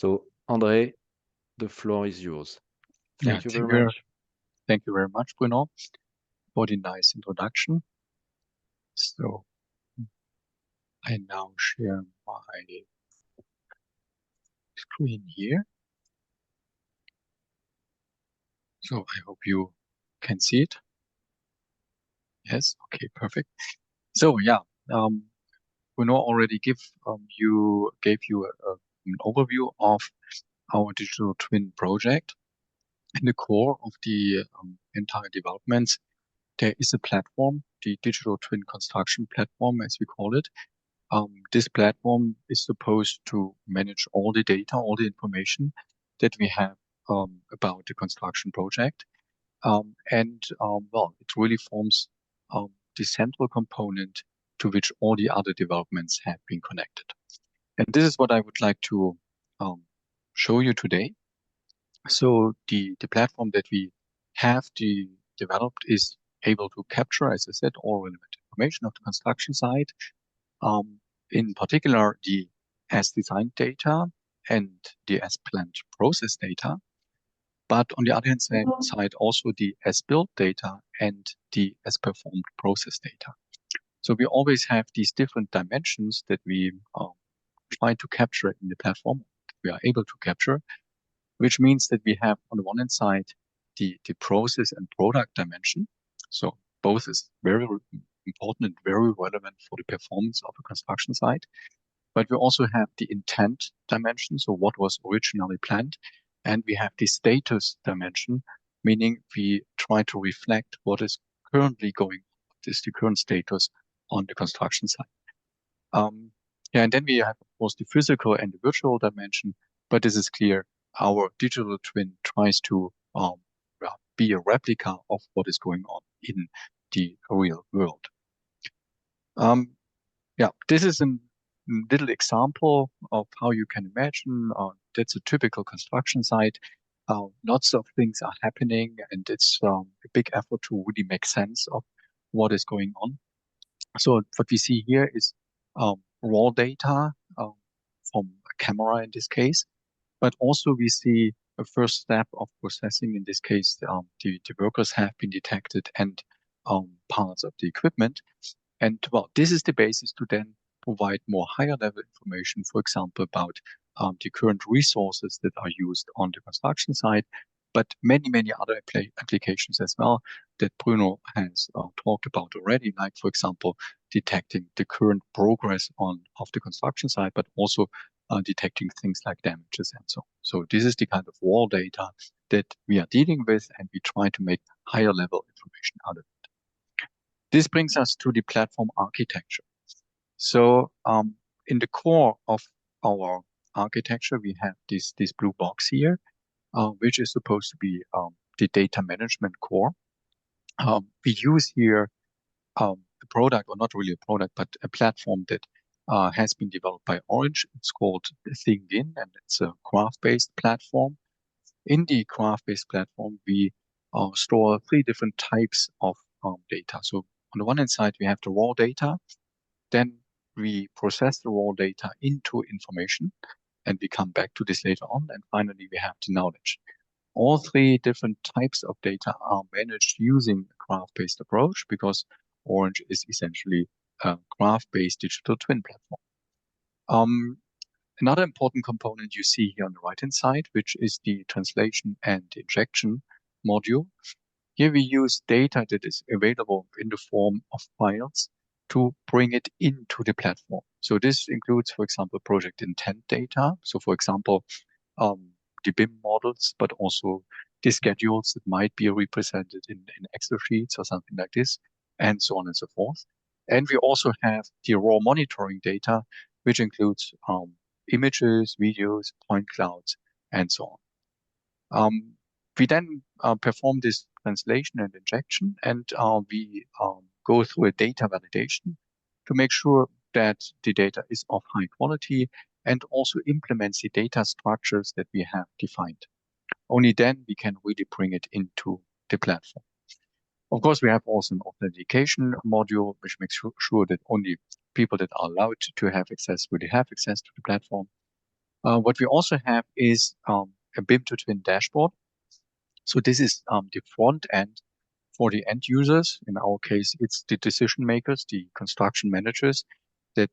So, André, the floor is yours. Thank you very much. Thank you very much, Bruno, for the nice introduction. So I now share my screen here. So I hope you can see it. Yes, okay, perfect. So yeah, Bruno already gave you an overview of our digital twin project. In the core of the entire developments, there is a platform, the digital twin construction platform, as we call it. This platform is supposed to manage all the data, all the information that we have about the construction project. Well, it really forms the central component to which all the other developments have been connected. And this is what I would like to show you today. So the platform that we have developed is able to capture, as I said, all relevant information of the construction site. In particular, the as-designed data and the as-planned process data. But on the other hand side, also the as-built data and the as-performed process data. So we always have these different dimensions that we try to capture in the platform, we are able to capture, which means that we have on the one hand side, the process and product dimension. So both is very important and very relevant for the performance of a construction site. But we also have the intent dimension, so what was originally planned. And we have the status dimension, meaning we try to reflect what is currently going on, what is the current status on the construction site. And then we have, of course, the physical and the virtual dimension, but this is clear. Our digital twin tries to be a replica of what is going on in the real world. This is a little example of how you can imagine that's a typical construction site. Lots of things are happening, and it's a big effort to really make sense of what is going on. So what we see here is raw data from a camera in this case, but also we see a first step of processing. In this case, the workers have been detected and parts of the equipment. And well, this is the basis to then provide more higher level information, for example, about the current resources that are used on the construction site, but many, many other applications as well that Bruno has talked about already, like, for example, detecting the current progress of the construction site, but also detecting things like damages and so on. So this is the kind of raw data that we are dealing with, and we try to make higher level information out of it. This brings us to the platform architecture. So in the core of our architecture, we have this blue box here, which is supposed to be the data management core. We use here a product, or not really a product, but a platform that has been developed by Orange. It's called ThinkIn, and it's a graph-based platform. In the graph-based platform, we store 3 different types of data. So on the one hand side, we have the raw data. Then we process the raw data into information, and we come back to this later on. And finally, we have the knowledge. All 3 different types of data are managed using a graph-based approach, because Orange is essentially a graph-based digital twin platform. Another important component you see here on the right-hand side, which is the translation and injection module. Here we use data that is available in the form of files to bring it into the platform. So this includes, for example, project intent data. So for example, the BIM models, but also the schedules that might be represented in Excel sheets or something like this, and so on and so forth. And we also have the raw monitoring data, which includes images, videos, point clouds, and so on. We then perform this translation and injection, and we go through a data validation to make sure that the data is of high quality and also implements the data structures that we have defined. Only then we can really bring it into the platform. Of course, we have also an authentication module, which makes sure that only people that are allowed to have access really have access to the platform. What we also have is a BIM2TWIN dashboard. So this is the front end for the end users. In our case, it's the decision makers, the construction managers that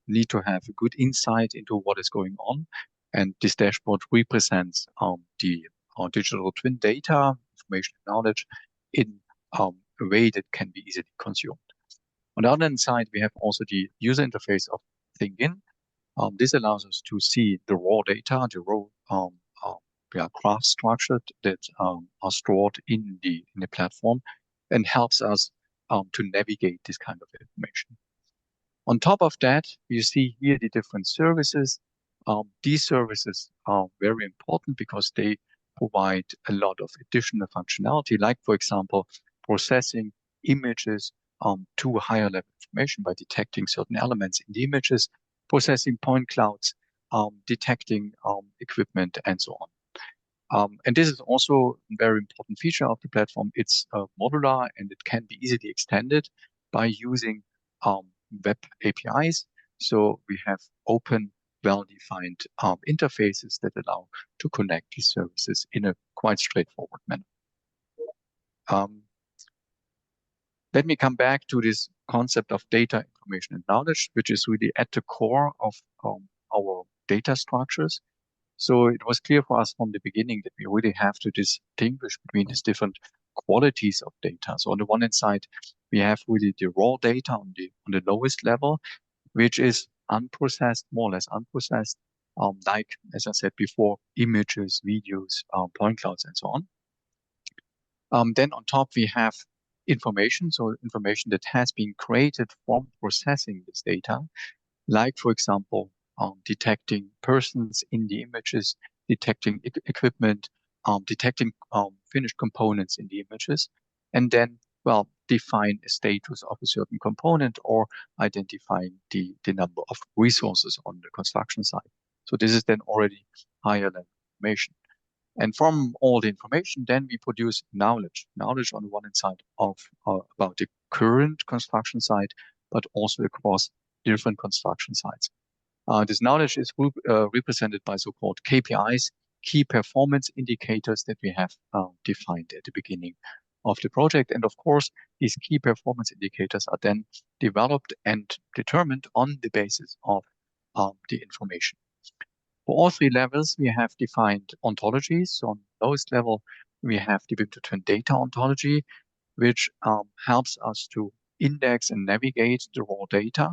need to have a good insight into what is going on. And this dashboard represents the digital twin data, information, and knowledge in a way that can be easily consumed. On the other hand side, we have also the user interface of ThinkIn. This allows us to see the raw data, the raw graph structure that are stored in the platform, and helps us to navigate this kind of information. On top of that, you see here the different services. These services are very important because they provide a lot of additional functionality, like, for example, processing images to higher level information by detecting certain elements in the images, processing point clouds, detecting equipment, and so on. And this is also a very important feature of the platform. It's modular and it can be easily extended by using web APIs. So we have open, well-defined interfaces that allow to connect these services in a quite straightforward manner. Let me come back to this concept of data, information, and knowledge, which is really at the core of our data structures. So it was clear for us from the beginning that we really have to distinguish between these different qualities of data. So on the one hand side, we have really the raw data on the lowest level, which is unprocessed, more or less unprocessed, like, as I said before, images, videos, point clouds, and so on. Then on top, we have information, so information that has been created from processing this data, like, for example, detecting persons in the images, detecting equipment, detecting finished components in the images, and then, well, define a status of a certain component or identifying the number of resources on the construction site. So this is then already higher level information. And from all the information, then we produce knowledge. Knowledge on the one hand side of about the current construction site, but also across different construction sites. This knowledge is represented by so-called KPIs, key performance indicators that we have defined at the beginning of the project. And of course, these key performance indicators are then developed and determined on the basis of the information. For all three levels, we have defined ontologies. So on the lowest level, we have the BIM2TWIN data ontology, which helps us to index and navigate the raw data.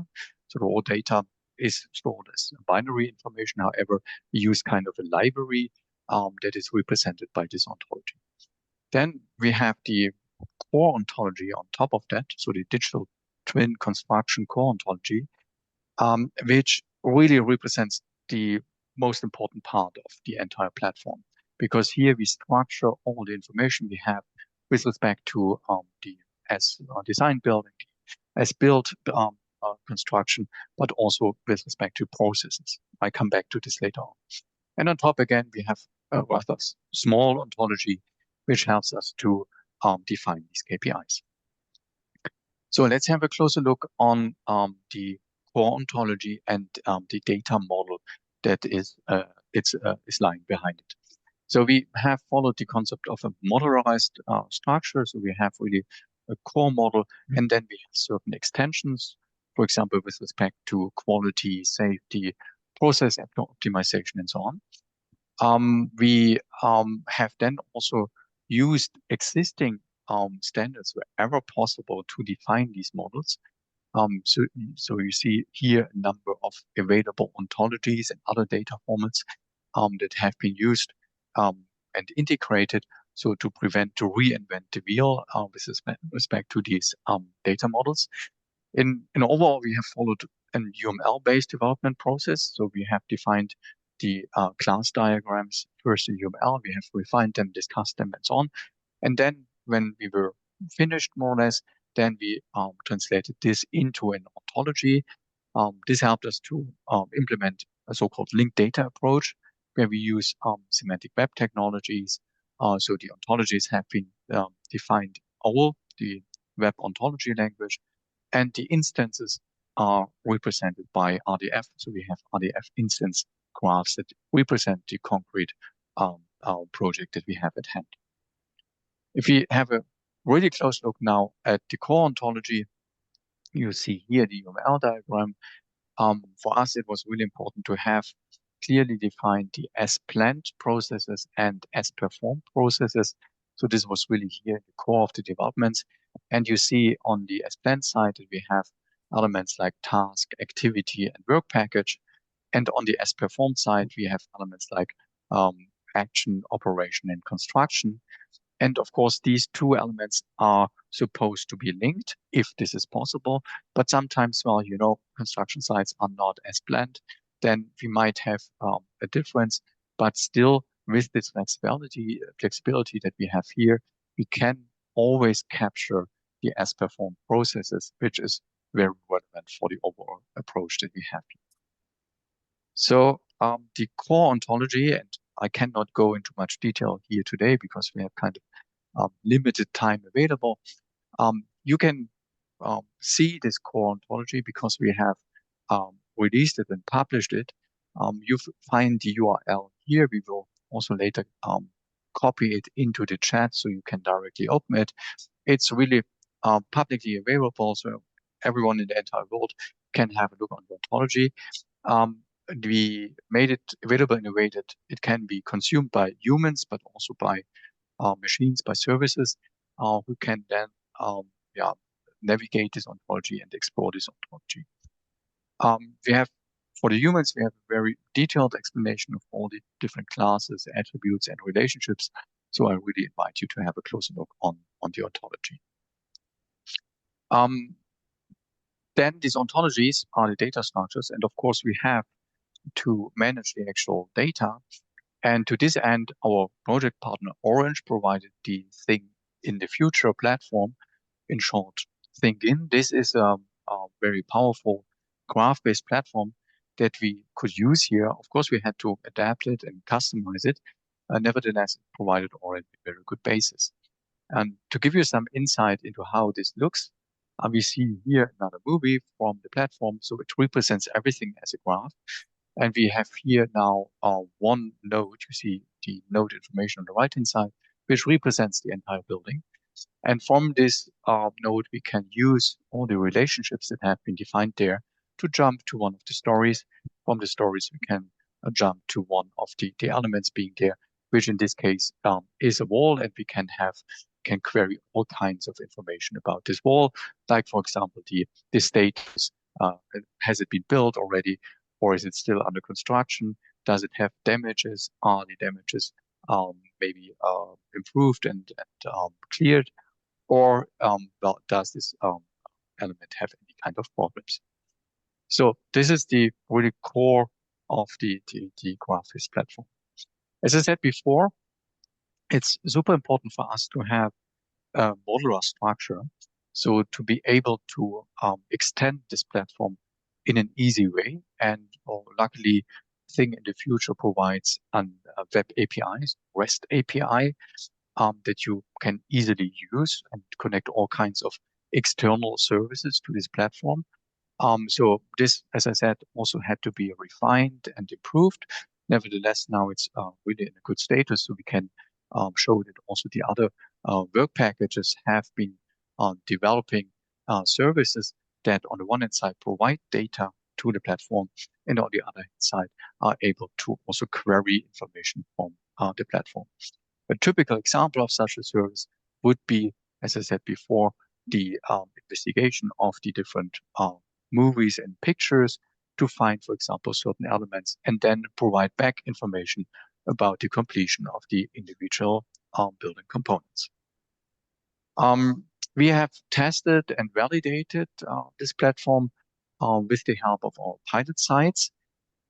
So the raw data is stored as binary information. However, we use kind of a library that is represented by this ontology. Then we have the core ontology on top of that, so the digital twin construction core ontology, which really represents the most important part of the entire platform, because here we structure all the information we have with respect to the as design building, as built construction, but also with respect to processes. I come back to this later on. And on top again, we have a rather small ontology, which helps us to define these KPIs. So let's have a closer look on the core ontology and the data model that is lying behind it. So we have followed the concept of a modularized structure. So we have really a core model, and then we have certain extensions, for example, with respect to quality, safety, process optimization, and so on. We have then also used existing standards wherever possible to define these models. So you see here a number of available ontologies and other data formats that have been used and integrated, so to reinvent the wheel with respect to these data models. In overall, we have followed an UML-based development process. So we have defined the class diagrams first in UML. We have refined them, discussed them, and so on. And then when we were finished, more or less, then we translated this into an ontology. This helped us to implement a so-called linked data approach, where we use semantic web technologies. So the ontologies have been defined all the web ontology language, and the instances are represented by RDF. So we have RDF instance graphs that represent the concrete project that we have at hand. If we have a really close look now at the core ontology, you see here the UML diagram. For us, it was really important to have clearly defined the as-planned processes and as-performed processes. So this was really here the core of the developments. And you see on the as-planned side that we have elements like task, activity, and work package. And on the as-performed side, we have elements like action, operation, and construction. And of course, these two elements are supposed to be linked if this is possible. But sometimes, well, you know, construction sites are not as planned, then we might have a difference. But still, with this flexibility that we have here, we can always capture the as-performed processes, which is very relevant for the overall approach that we have here. So the core ontology, and I cannot go into much detail here today because we have kind of limited time available. You can see this core ontology because we have released it and published it. You find the URL here. We will also later copy it into the chat so you can directly open it. It's really publicly available, so everyone in the entire world can have a look on the ontology. We made it available in a way that it can be consumed by humans, but also by machines, by services, who can then navigate this ontology and explore this ontology. We have, for the humans, we have a very detailed explanation of all the different classes, attributes, and relationships. So I really invite you to have a closer look on the ontology. Then these ontologies are the data structures, and of course we have to manage the actual data. And to this end, our project partner Orange provided the Think in the Future platform. In short, ThinkIn. This is a very powerful graph-based platform that we could use here. Of course, we had to adapt it and customize it. Nevertheless, it provided already a very good basis. And to give you some insight into how this looks, we see here another movie from the platform. So it represents everything as a graph. And we have here now one node. You see the node information on the right-hand side, which represents the entire building. And from this node, we can use all the relationships that have been defined there to jump to one of the stories. From the stories, we can jump to one of the elements being there, which in this case is a wall, and we can query all kinds of information about this wall, like for example the status. Has it been built already, or is it still under construction? Does it have damages? Are the damages maybe improved and cleared, or well, does this element have any kind of problems? So this is the really core of the GraphVis platform. As I said before, it's super important for us to have a modular structure, so to be able to extend this platform in an easy way. And luckily, Think in the Future provides a web API, REST API, that you can easily use and connect all kinds of external services to this platform. So this, as I said, also had to be refined and improved. Nevertheless, now it's really in a good status, so we can show that also the other work packages have been developing services that on the one hand side provide data to the platform, and on the other hand side are able to also query information from the platform. A typical example of such a service would be, as I said before, the investigation of the different movies and pictures to find, for example, certain elements, and then provide back information about the completion of the individual building components. We have tested and validated this platform with the help of our pilot sites.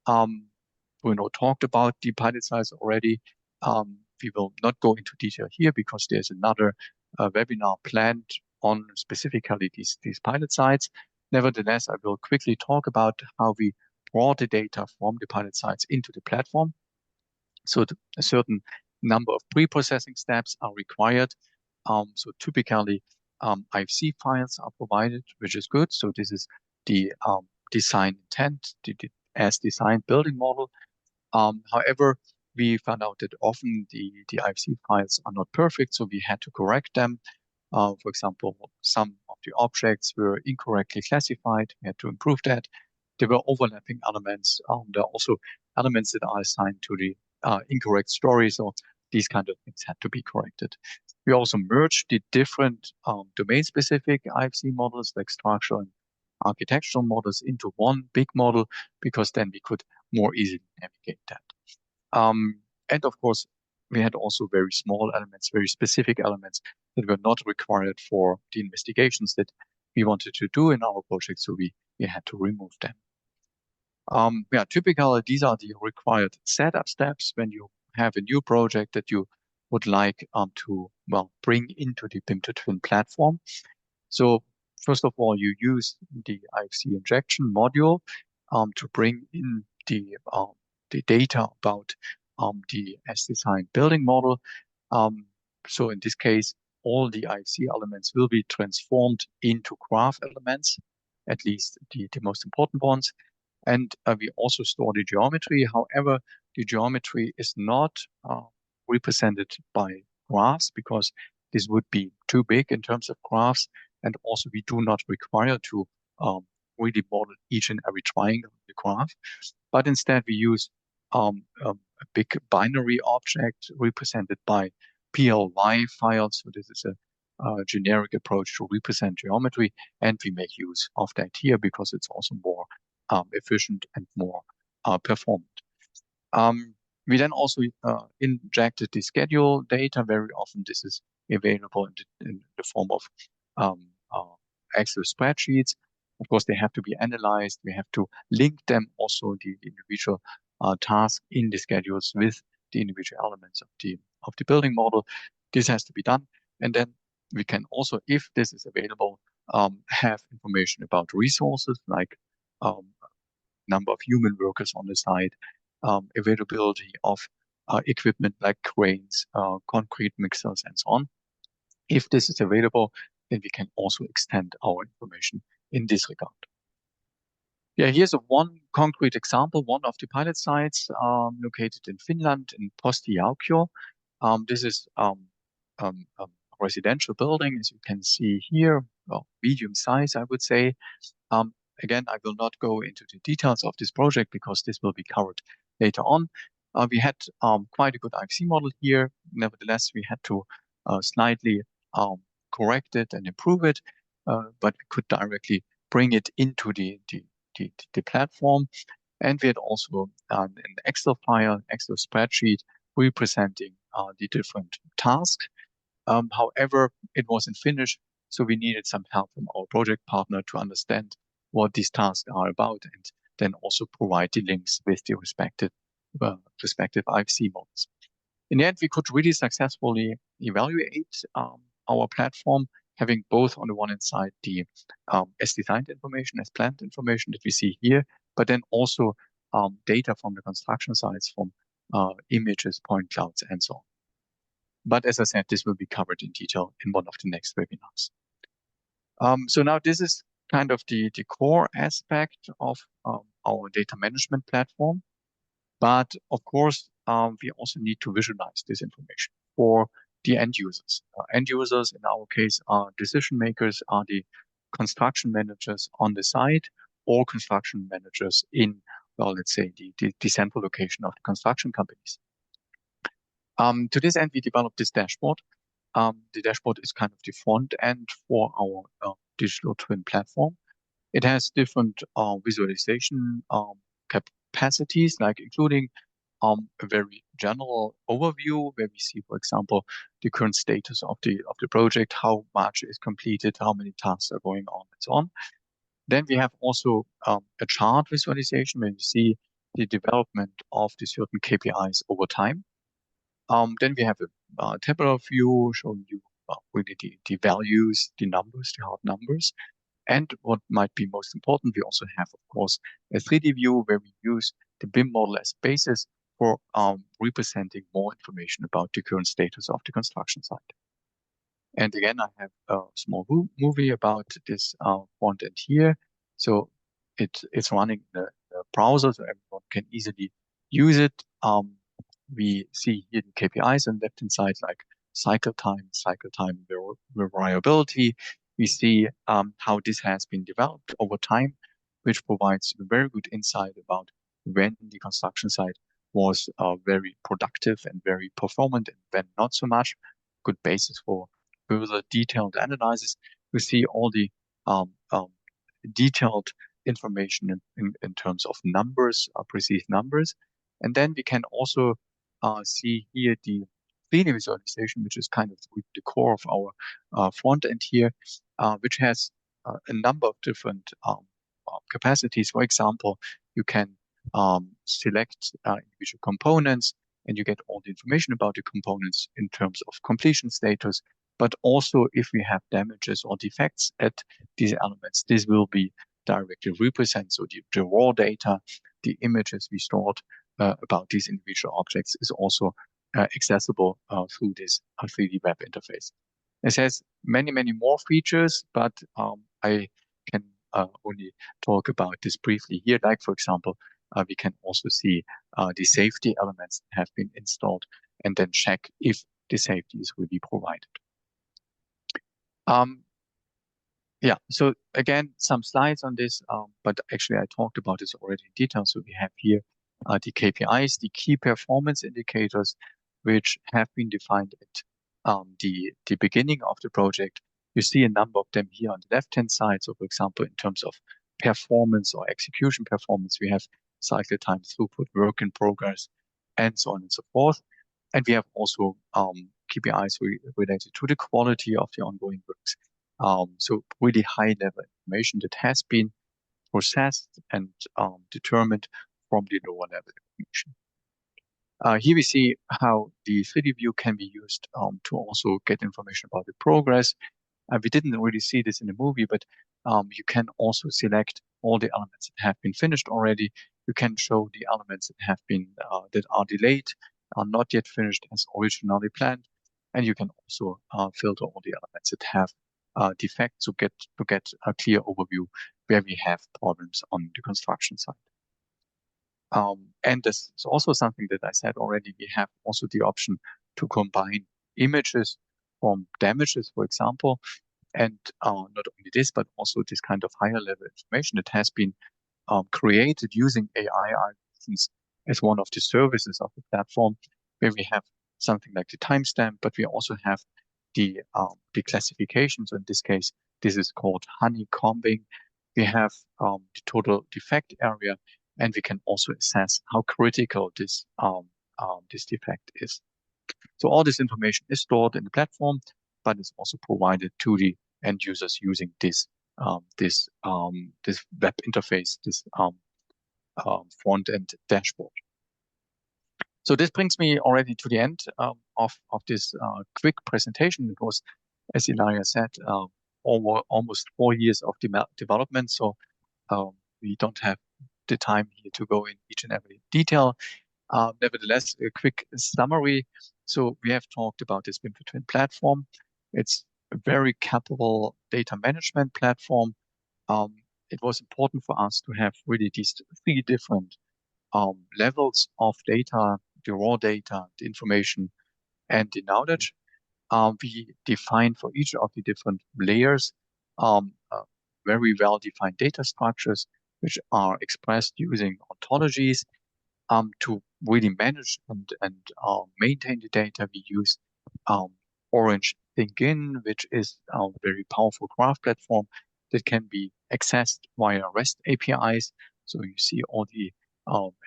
Bruno talked about the pilot sites already. We will not go into detail here because there's another webinar planned on specifically these pilot sites. Nevertheless, I will quickly talk about how we brought the data from the pilot sites into the platform. So a certain number of pre-processing steps are required. So typically, IFC files are provided, which is good. So this is the design intent, the as designed building model. However, we found out that often the IFC files are not perfect, so we had to correct them. For example, some of the objects were incorrectly classified. We had to improve that. There were overlapping elements. There are also elements that are assigned to the incorrect story, so these kind of things had to be corrected. We also merged the different domain-specific IFC models, like structural and architectural models, into one big model, because then we could more easily navigate that. And of course, we had also very small elements, very specific elements that were not required for the investigations that we wanted to do in our project, so we had to remove them. Yeah, typically, these are the required setup steps when you have a new project that you would like to, well, bring into the BIM2TWIN platform. So first of all, you use the IFC injection module to bring in the data about the as-designed building model. So in this case, all the IFC elements will be transformed into graph elements, at least the most important ones. And we also store the geometry. However, the geometry is not represented by graphs, because this would be too big in terms of graphs. And also, we do not require to really model each and every triangle in the graph. But instead, we use a big binary object represented by PLY files. So this is a generic approach to represent geometry. And we make use of that here because it's also more efficient and more performant. We then also injected the schedule data. Very often this is available in the form of Excel spreadsheets. Of course, they have to be analyzed. We have to link them also, the individual tasks in the schedules, with the individual elements of the building model. This has to be done. And then we can also, if this is available, have information about resources, like number of human workers on the site, availability of equipment like cranes, concrete mixers, and so on. If this is available, then we can also extend our information in this regard. Yeah, here's one concrete example, one of the pilot sites located in Finland, in Postiaukio. This is a residential building, as you can see here, well, medium size, I would say. Again, I will not go into the details of this project because this will be covered later on. We had quite a good IFC model here. Nevertheless, we had to slightly correct it and improve it, but we could directly bring it into the platform. And we had also an Excel file, Excel spreadsheet representing the different tasks. However, it was in Finnish, so we needed some help from our project partner to understand what these tasks are about, and then also provide the links with the respective IFC models. In the end, we could really successfully evaluate our platform, having both on the one hand side the as designed information, as planned information that we see here, but then also data from the construction sites, from images, point clouds, and so on. But as I said, this will be covered in detail in one of the next webinars. So now this is kind of the core aspect of our data management platform. But of course, we also need to visualize this information for the end users. End users, in our case, are decision makers, are the construction managers on the site, or construction managers in, well, let's say, the central location of the construction companies. To this end, we developed this dashboard. The dashboard is kind of the front end for our digital twin platform. It has different visualization capacities, like including a very general overview where we see, for example, the current status of the project, how much is completed, how many tasks are going on, and so on. Then we have also a chart visualization where you see the development of the certain KPIs over time. Then we have a tabular view showing you really the values, the numbers, the hard numbers. And what might be most important, we also have, of course, a 3D view where we use the BIM model as basis for representing more information about the current status of the construction site. And again, I have a small movie about this front end here. So it's running in the browser, so everyone can easily use it. We see here the KPIs on the left-hand side, like cycle time variability. We see how this has been developed over time, which provides a very good insight about when the construction site was very productive and very performant, and when not so much. Good basis for further detailed analysis. We see all the detailed information in terms of numbers, precise numbers. And then we can also see here the linear visualization, which is kind of the core of our front end here, which has a number of different capacities. For example, you can select individual components, and you get all the information about the components in terms of completion status. But also, if we have damages or defects at these elements, this will be directly represented. So the raw data, the images we stored about these individual objects is also accessible through this 3D web interface. It has many more features, but I can only talk about this briefly here. Like, for example, we can also see the safety elements that have been installed, and then check if the safety is really provided. Yeah, so again, some slides on this, but actually I talked about this already in detail. So we have here the KPIs, the key performance indicators, which have been defined at the beginning of the project. You see a number of them here on the left-hand side. So for example, in terms of performance or execution performance, we have cycle time, throughput, work in progress, and so on and so forth. And we have also KPIs related to the quality of the ongoing works. So really high level information that has been processed and determined from the lower level information. Here we see how the 3D view can be used to also get information about the progress. We didn't really see this in the movie, but you can also select all the elements that have been finished already. You can show the elements that have been that are delayed, are not yet finished as originally planned, and you can also filter all the elements that have defects to get a clear overview where we have problems on the construction site. And this is also something that I said already. We have also the option to combine images from damages, for example, and not only this, but also this kind of higher level information that has been created using AI algorithms as one of the services of the platform, where we have something like the timestamp, but we also have the classification. So in this case, this is called honeycombing. We have the total defect area, and we can also assess how critical this defect is. So all this information is stored in the platform, but it's also provided to the end users using this web interface, this front end dashboard. So this brings me already to the end of this quick presentation. It was, as Ilaria said, almost 4 years of development. So we don't have the time here to go in each and every detail. Nevertheless, a quick summary. So we have talked about this BIM2TWIN platform. It's a very capable data management platform. It was important for us to have really these 3 different levels of data: the raw data, the information, and the knowledge. We define for each of the different layers very well-defined data structures, which are expressed using ontologies. To really manage and maintain the data, we use Orange ThinkIn, which is a very powerful graph platform that can be accessed via REST APIs. So you see all the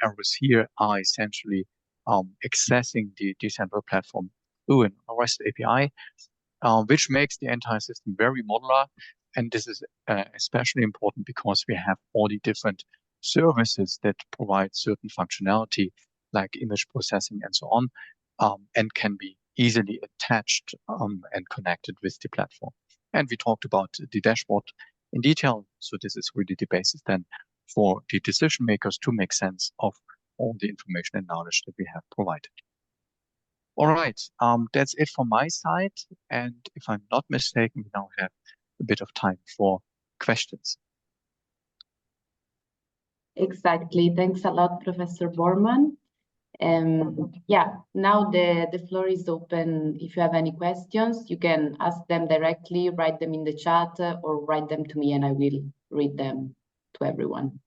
arrows here are essentially accessing the decentral platform through a REST API, which makes the entire system very modular. And this is especially important because we have all the different services that provide certain functionality, like image processing and so on, and can be easily attached and connected with the platform. And we talked about the dashboard in detail. So this is really the basis then for the decision makers to make sense of all the information and knowledge that we have provided. All right, that's it from my side. And if I'm not mistaken, we now have a bit of time for questions. Exactly. Thanks a lot, Professor Borrmann. Yeah, now the floor is open. If you have any questions, you can ask them directly, write them in the chat, or write them to me and I will read them to everyone.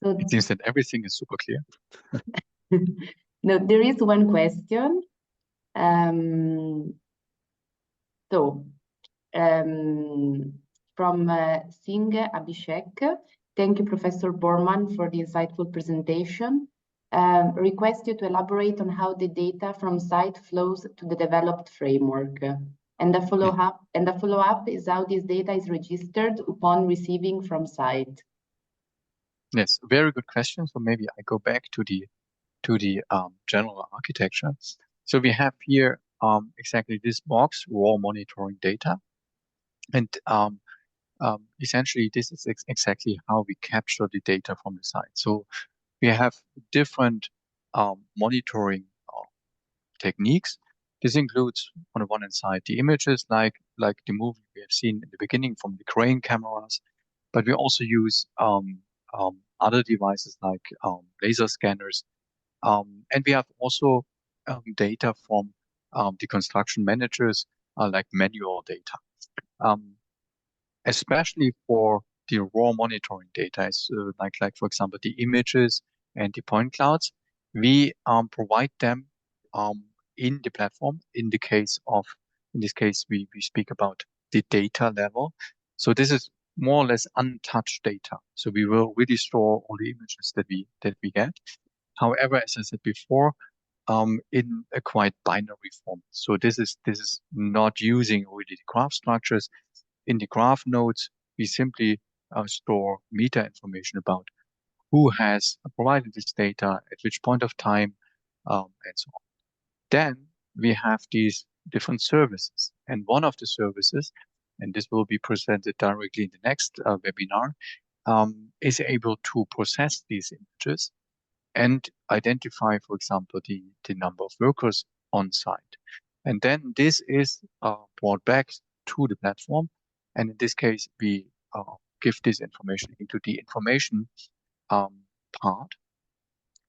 So it seems that everything is super clear. No, there is one question. From Singh Abhishek, thank you, Professor Borrmann, for the insightful presentation. Request you to elaborate on how the data from site flows to the developed framework. And the follow-up is how this data is registered upon receiving from site. Yes, very good question. So maybe I go back to the general architecture. So we have here exactly this box, raw monitoring data, and essentially this is exactly how we capture the data from the site. So we have different monitoring techniques. This includes, on the one hand side, the images like the movie we have seen in the beginning from the crane cameras, but we also use other devices like laser scanners, and we have also data from the construction managers, like manual data. Especially for the raw monitoring data, like for example the images and the point clouds, we provide them in the platform. In this case, we speak about the data level. So this is more or less untouched data. So we will really store all the images that we get. However, as I said before, in a quite binary form. So this is not using really the graph structures. In the graph nodes, we simply store meta information about who has provided this data at which point of time, and so on. Then we have these different services, and one of the services, and this will be presented directly in the next webinar, is able to process these images and identify, for example, the number of workers on site. And then this is brought back to the platform. And in this case, we give this information into the information part,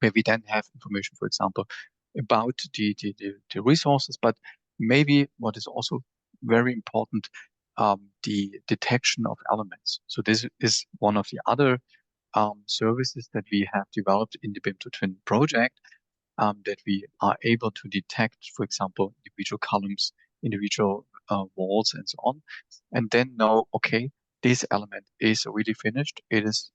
where we then have information, for example, about the resources, but maybe what is also very important, the detection of elements. So this is one of the other services that we have developed in the BIM2TWIN project, that we are able to detect, for example, individual columns, individual walls, and so on, and then know, okay, this element is really finished, it is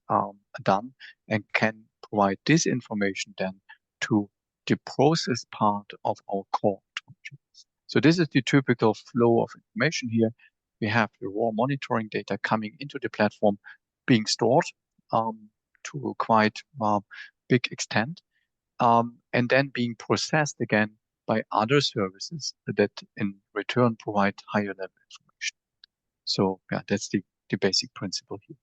done, and can provide this information then to the process part of our core ontology. So this is the typical flow of information here. We have the raw monitoring data coming into the platform, being stored to a quite big extent, and then being processed again by other services that in return provide higher level information. So yeah, that's the basic principle here.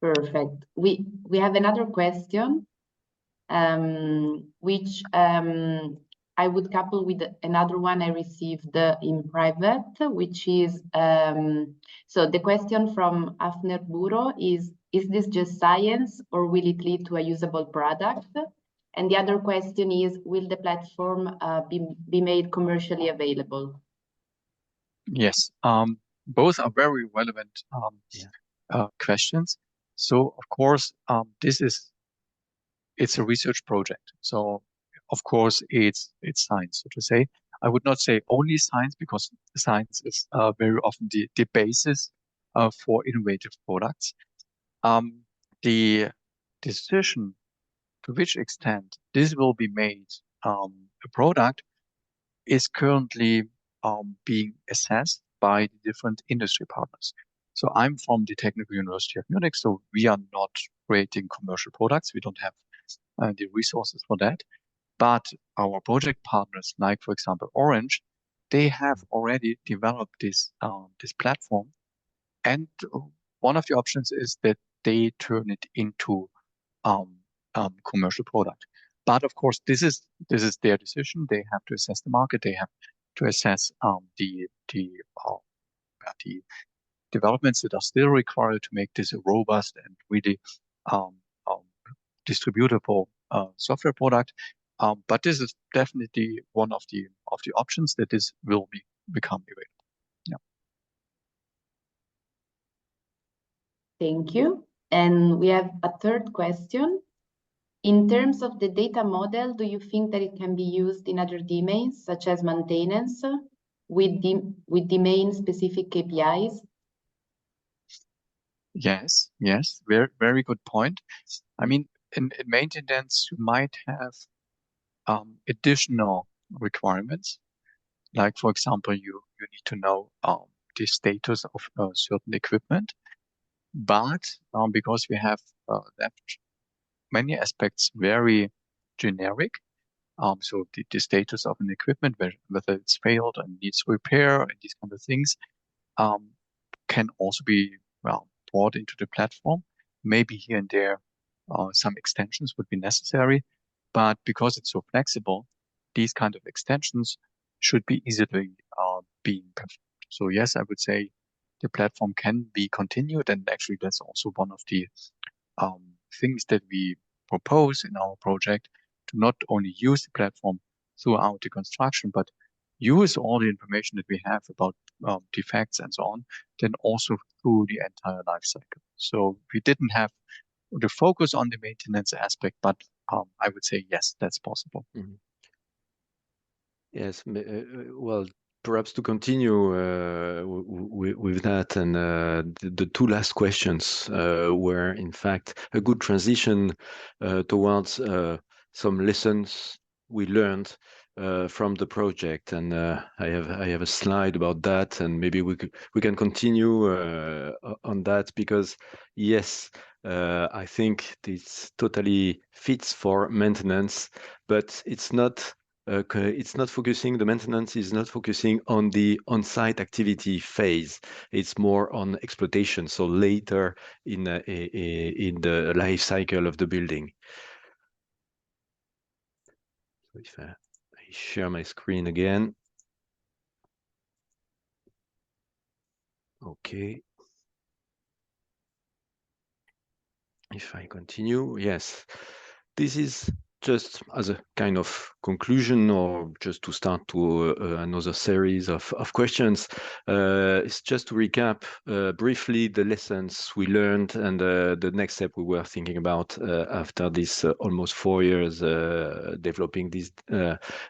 Perfect. We have another question, which I would couple with another one I received in private, which is, so the question from Afner Buro is this just science or will it lead to a usable product? And the other question is, will the platform be made commercially available? Yes, both are very relevant questions. So of course, it's a research project. So of course it's science, so to say. I would not say only science, because science is very often the basis for innovative products. The decision to which extent this will be made a product is currently being assessed by the different industry partners. So I'm from the Technical University of Munich, so we are not creating commercial products. We don't have the resources for that. But our project partners, like for example Orange, they have already developed this platform, and one of the options is that they turn it into commercial product. But of course, this is their decision. They have to assess the market. They have to assess the developments that are still required to make this a robust and really distributable software product. But this is definitely one of the options that this will become available. Yeah. Thank you. And we have a third question. In terms of the data model, do you think that it can be used in other domains, such as maintenance, with domain-specific KPIs? Yes, very, very good point. I mean, in maintenance, you might have additional requirements. Like, for example, you need to know the status of certain equipment. But because we have left many aspects very generic, so the status of an equipment, whether it's failed and needs repair and these kind of things, can also be brought into the platform. Maybe here and there, some extensions would be necessary, but because it's so flexible, these kind of extensions should be easily being performed. So yes, I would say the platform can be continued, and actually that's also one of the things that we propose in our project, to not only use the platform throughout the construction, but use all the information that we have about defects and so on, then also through the entire life cycle. So we didn't have the focus on the maintenance aspect, but I would say yes, that's possible. Mm-hmm. Yes, well, perhaps to continue with that, and the two last questions were in fact a good transition towards some lessons we learned from the project, and I have a slide about that, and maybe we can continue on that, because yes, I think this totally fits for maintenance, but it's not. It's not focusing, the maintenance is not focusing on the on-site activity phase. It's more on exploitation, so later in the life cycle of the building. So if I share my screen again. Okay. If I continue, yes. This is just as a kind of conclusion, or just to start to another series of questions. It's just to recap briefly the lessons we learned and the next step we were thinking about after this almost 4 years developing this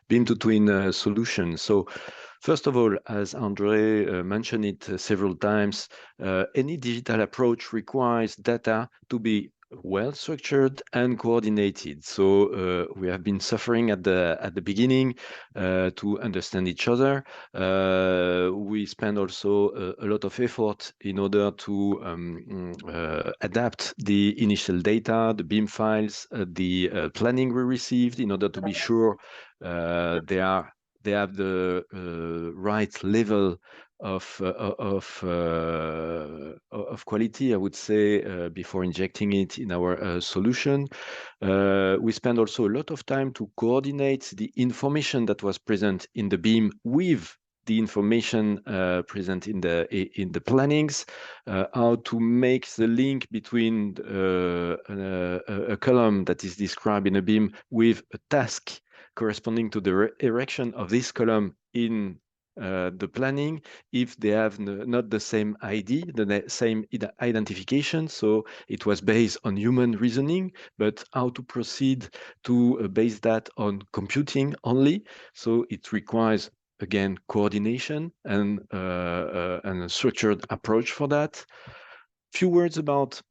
BIM2TWIN solution. So first of all, as André mentioned it several times, any digital approach requires data to be well structured and coordinated. So we have been suffering at the beginning to understand each other. We spend also a lot of effort in order to adapt the initial data, the BIM files, the planning we received, in order to be sure they have the right level of quality, I would say, before injecting it in our solution. We spend also a lot of time to coordinate the information that was present in the BIM with the information present in the plannings, how to make the link between a column that is described in a BIM with a task corresponding to the erection of this column in the planning, if they have not the same ID, the same identification. So it was based on human reasoning, but how to proceed to base that on computing only. So it requires, again, coordination and a structured approach for that. Few words about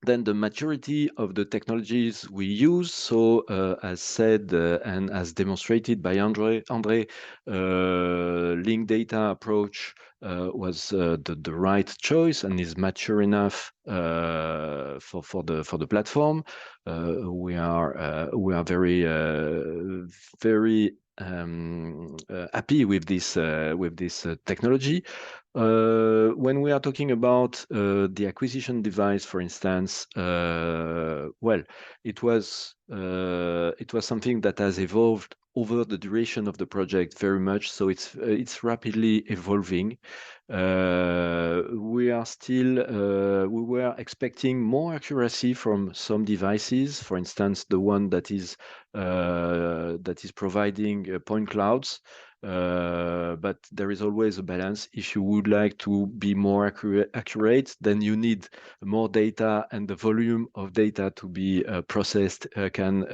then the maturity of the technologies we use. So as said and as demonstrated by André, linked data approach was the right choice and is mature enough for the platform. We are very happy with this technology. When we are talking about the acquisition device, for instance, well, it was something that has evolved over the duration of the project very much. So it's rapidly evolving. We were expecting more accuracy from some devices. For instance, the one that is providing point clouds. But there is always a balance. If you would like to be more accurate, then you need more data, and the volume of data to be processed can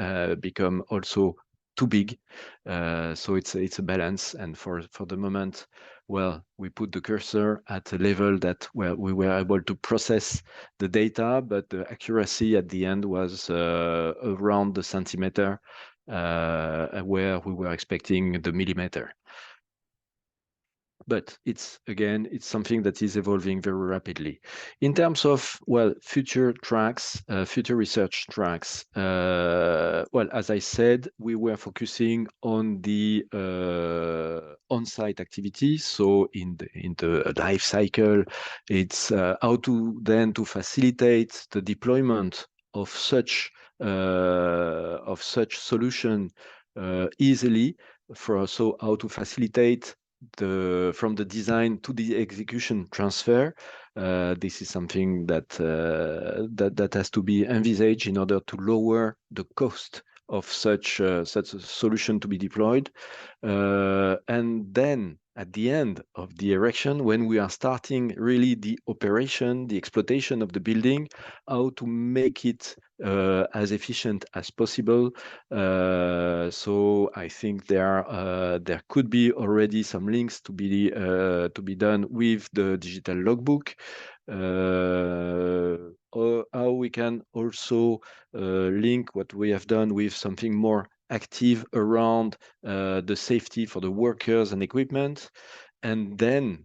become also too big. So it's a balance. And for the moment, well, we put the cursor at a level that we were able to process the data, but the accuracy at the end was around the centimeter, where we were expecting the millimeter. But it's something that is evolving very rapidly. In terms of, well, future tracks, future research tracks, well, as I said, we were focusing on the on-site activities. So in the life cycle, it's how to facilitate the deployment of such solution easily. So how to facilitate from the design to the execution transfer. This is something that has to be envisaged in order to lower the cost of such a solution to be deployed. And then at the end of the erection, when we are starting really the operation, the exploitation of the building, how to make it as efficient as possible. So I think there could be already some links to be done with the digital logbook. Or how we can also link what we have done with something more active around the safety for the workers and equipment, and then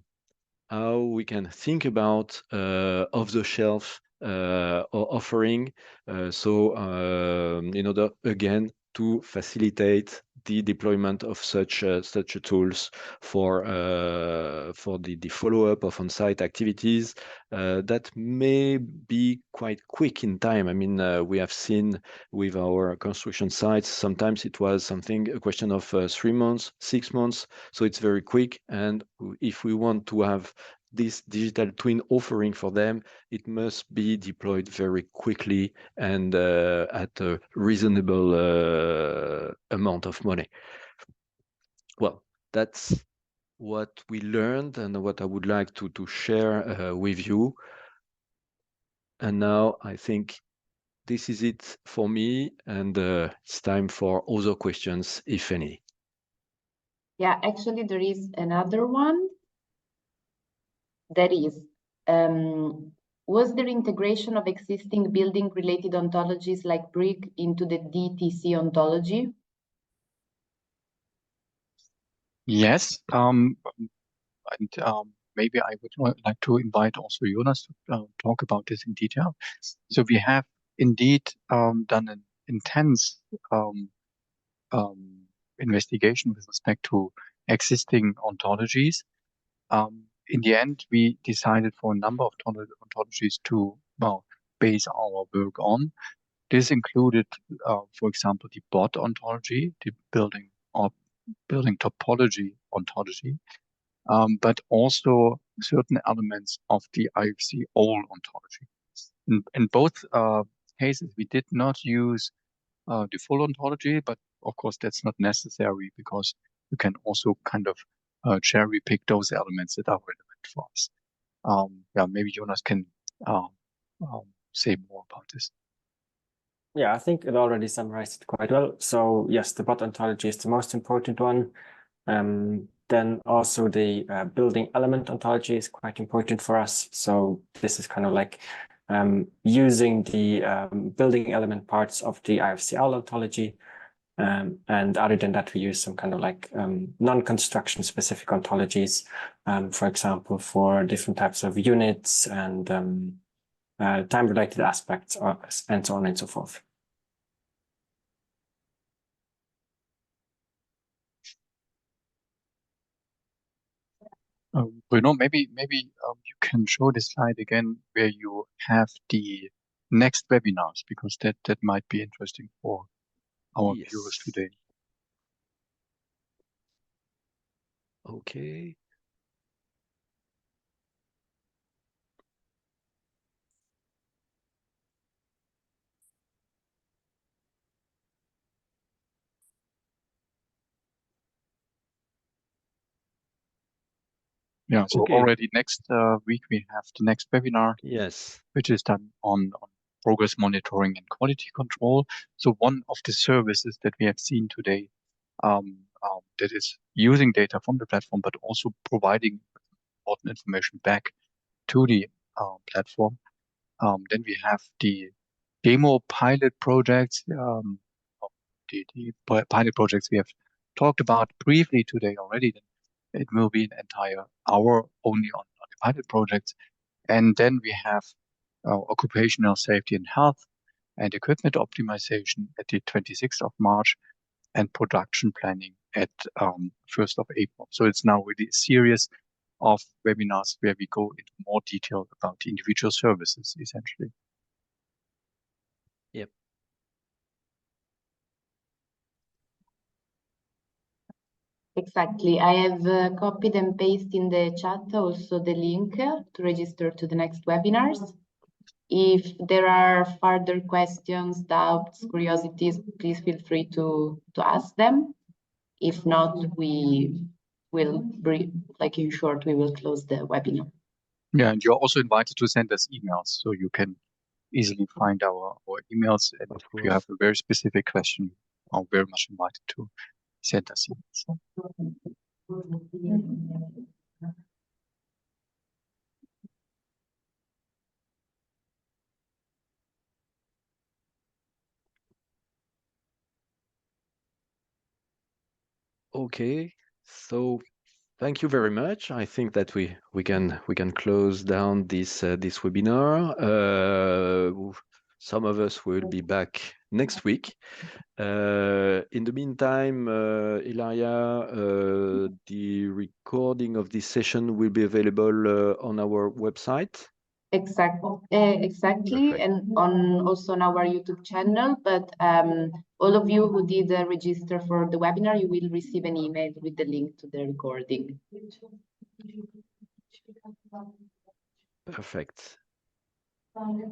how we can think about off-the-shelf offering. In order again to facilitate the deployment of such tools for the follow-up of on-site activities that may be quite quick in time. I mean, we have seen with our construction sites, sometimes it was a question of 3 months, 6 months. So it's very quick. And if we want to have this digital twin offering for them, it must be deployed very quickly and at a reasonable amount of money. Well, that's what we learned and what I would like to share with you. And now I think this is it for me, and it's time for other questions, if any. Yeah, actually there is another one. That is, was there integration of existing building-related ontologies like brick into the DTC ontology? Yes, maybe I would like to invite also Jonas to talk about this in detail. So we have indeed done an intense investigation with respect to existing ontologies. In the end, we decided for a number of ontologies to base our work on. This included, for example, the BOT ontology, the building topology ontology, but also certain elements of the IFC-OL ontology. In both cases, we did not use the full ontology, but of course that's not necessary because you can also kind of cherry pick those elements that are relevant for us. Yeah, maybe Jonas can say more about this. Yeah, I think it already summarized it quite well. So yes, the BOT ontology is the most important one. Then also the building element ontology is quite important for us. So this is kind of like using the building element parts of the IFCL ontology. And other than that, we use some kind of like non-construction specific ontologies, for example, for different types of units and time-related aspects, and so on and so forth. Bruno, maybe you can show this slide again where you have the next webinars, because that might be interesting for our viewers today. Okay. Yeah, so already next week we have the next webinar. Yes. Which is done on progress monitoring and quality control. So one of the services that we have seen today that is using data from the platform, but also providing important information back to the platform. Then we have the demo pilot projects, the pilot projects we have talked about briefly today already. It will be an entire hour only on the pilot projects. And then we have occupational safety and health and equipment optimization at the 26th of March and production planning at 1st of April. So it's now really a series of webinars where we go into more detail about the individual services, essentially. Yep. Exactly. I have copied and pasted in the chat also the link to register to the next webinars. If there are further questions, doubts, curiosities, please feel free to ask them. If not, we will, like in short, we will close the webinar. Yeah, and you're also invited to send us emails, so you can easily find our emails. And if you have a very specific question, I'm very much invited to send us emails. Okay, so thank you very much. I think that we can close down this this webinar. Some of us will be back next week. In the meantime, Ilaria, the recording of this session will be available on our website. Exactly, Perfect. and also on our YouTube channel. But all of you who did register for the webinar, you will receive an email with the link to the recording. Perfect.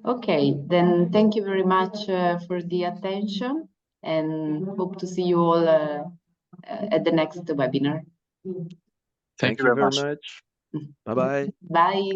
Okay, then thank you very much for the attention, and hope to see you all at the next webinar. Thank you very much. Bye-bye. Bye.